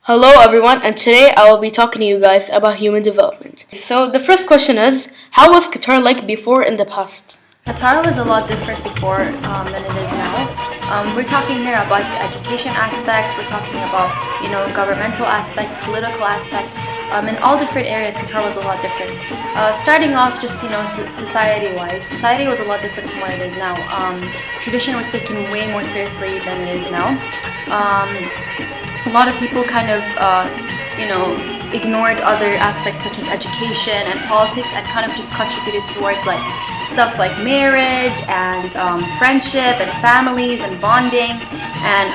Hello everyone, and today I will be talking to you guys about human development. So the first question is, how was Qatar like before in the past? Qatar was a lot different before than it is now. We're talking here about the education aspect, we're talking about, governmental aspect, political aspect. In all different areas, Qatar was a lot different. Starting off just, society-wise, society was a lot different from what it is now. Tradition was taken way more seriously than it is now. A lot of people kind of, ignored other aspects such as education and politics and kind of just contributed towards stuff like marriage and friendship and families and bonding and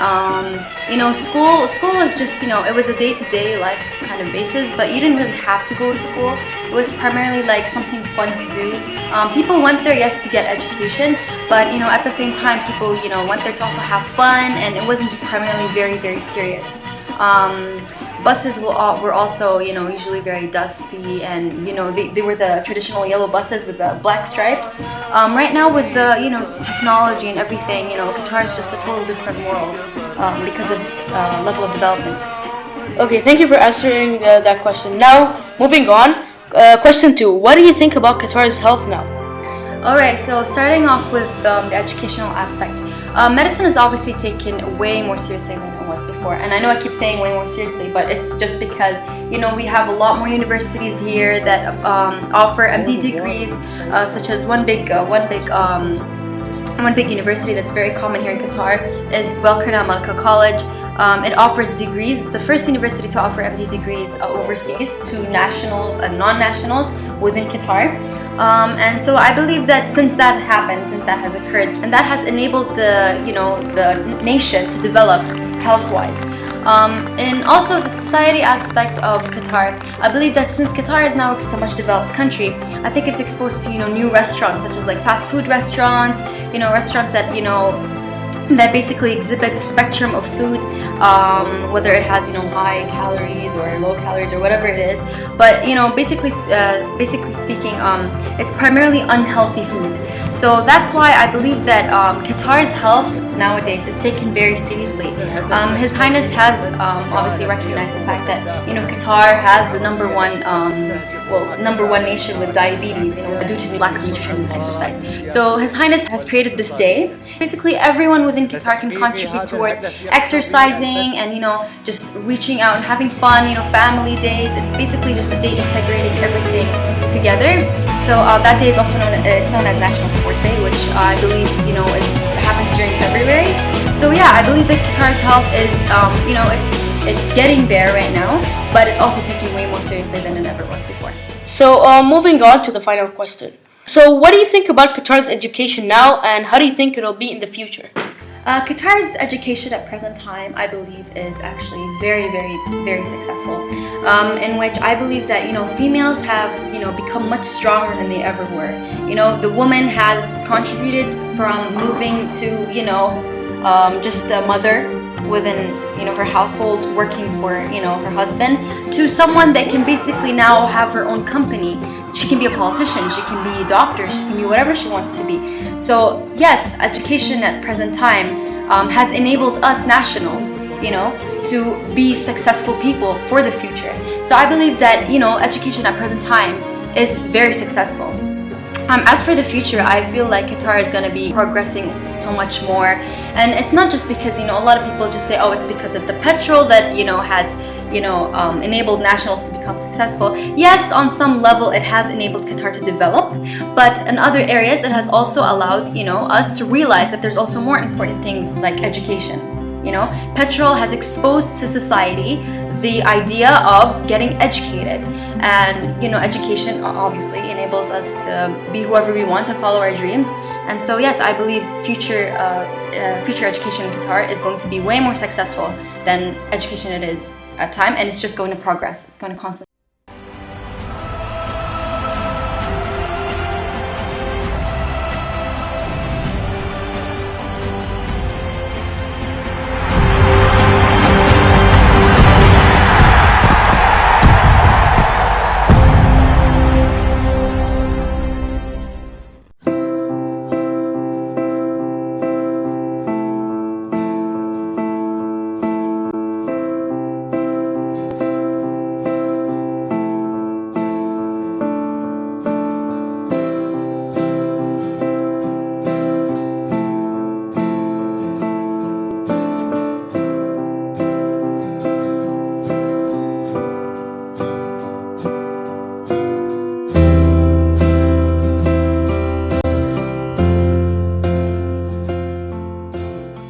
school was just it was a day-to-day life kind of basis, but you didn't really have to go to school. It was primarily like something fun to do. People went there, yes, to get education, but at the same time people went there to also have fun, and it wasn't just primarily very, very serious. Buses were also, usually very dusty, and they were the traditional yellow buses with the black stripes. Right now with the technology and everything, Qatar is just a total different world because of level of development. Okay, thank you for answering that question. Now, moving on, question 2. What do you think about Qatar's health now? Alright, so starting off with the educational aspect. Medicine is obviously taken way more seriously than it was before, and I know I keep saying way more seriously, but it's just because we have a lot more universities here that offer MD degrees, such as one big university that's very common here in Qatar is Belkarna Malka College. It offers degrees. It's the first university to offer MD degrees overseas to nationals and non-nationals within Qatar. And so I believe that since that happened, since that has occurred, and that has enabled the nation to develop health-wise. And also the society aspect of Qatar, I believe that since Qatar is now a much developed country, I think it's exposed to new restaurants such as fast food restaurants, restaurants that that basically exhibit the spectrum of food, whether it has high calories or low calories or whatever it is. But basically speaking, it's primarily unhealthy food. So that's why I believe that Qatar's health nowadays is taken very seriously. His Highness has obviously recognized the fact that Qatar has the number one nation with diabetes, due to lack of nutrition and exercise. So His Highness has created this day. Basically, everyone within Qatar can contribute towards exercising and just reaching out and having fun. Family days. It's basically just a day integrating everything together. So that day is also known as National Sports Day, which I believe happens during February. So yeah, I believe that Qatar's health is it's getting there right now, but it's also taken way more seriously than it ever was before. So moving on to the final question. So what do you think about Qatar's education now, and how do you think it'll be in the future? Qatar's education at present time, I believe, is actually very, very, very successful. In which I believe that females have become much stronger than they ever were. The woman has contributed from moving to just a mother within her household, working for her husband, to someone that can basically now have her own company. She can be a politician, she can be a doctor, she can be whatever she wants to be. So yes, education at present time has enabled us nationals to be successful people for the future. So I believe that education at present time is very successful. As for the future, I feel like Qatar is going to be progressing so much more, and it's not just because a lot of people just say, oh, it's because of the petrol that has enabled nationals to become successful. Yes, on some level it has enabled Qatar to develop, but in other areas it has also allowed us to realize that there's also more important things like education. Petrol has exposed to society the idea of getting educated, and education obviously enables us to be whoever we want and follow our dreams. And so yes, I believe future education in Qatar is going to be way more successful than education it is at time, and it's just going to progress. It's going to constantly